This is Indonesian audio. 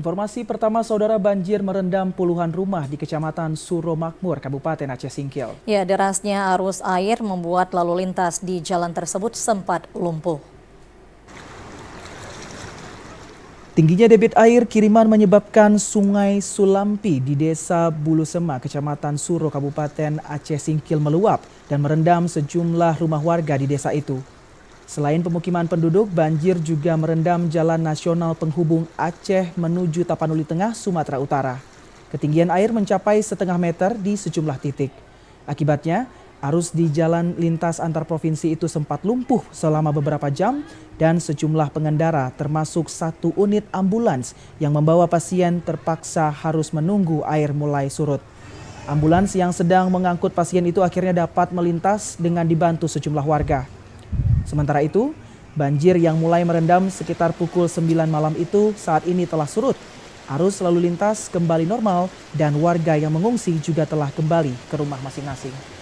Informasi pertama, saudara, banjir merendam puluhan rumah di Kecamatan Suromakmur, Kabupaten Aceh Singkil. Ya, derasnya arus air membuat lalu lintas di jalan tersebut sempat lumpuh. Tingginya debit air kiriman menyebabkan Sungai Sulampi di Desa Bulusema, Kecamatan Suro, Kabupaten Aceh Singkil meluap dan merendam sejumlah rumah warga di desa itu. Selain pemukiman penduduk, banjir juga merendam jalan nasional penghubung Aceh menuju Tapanuli Tengah, Sumatera Utara. Ketinggian air mencapai setengah meter di sejumlah titik. Akibatnya, arus di jalan lintas antar provinsi itu sempat lumpuh selama beberapa jam dan sejumlah pengendara termasuk satu unit ambulans yang membawa pasien terpaksa harus menunggu air mulai surut. Ambulans yang sedang mengangkut pasien itu akhirnya dapat melintas dengan dibantu sejumlah warga. Sementara itu, banjir yang mulai merendam sekitar pukul 9 malam itu saat ini telah surut. Arus lalu lintas kembali normal dan warga yang mengungsi juga telah kembali ke rumah masing-masing.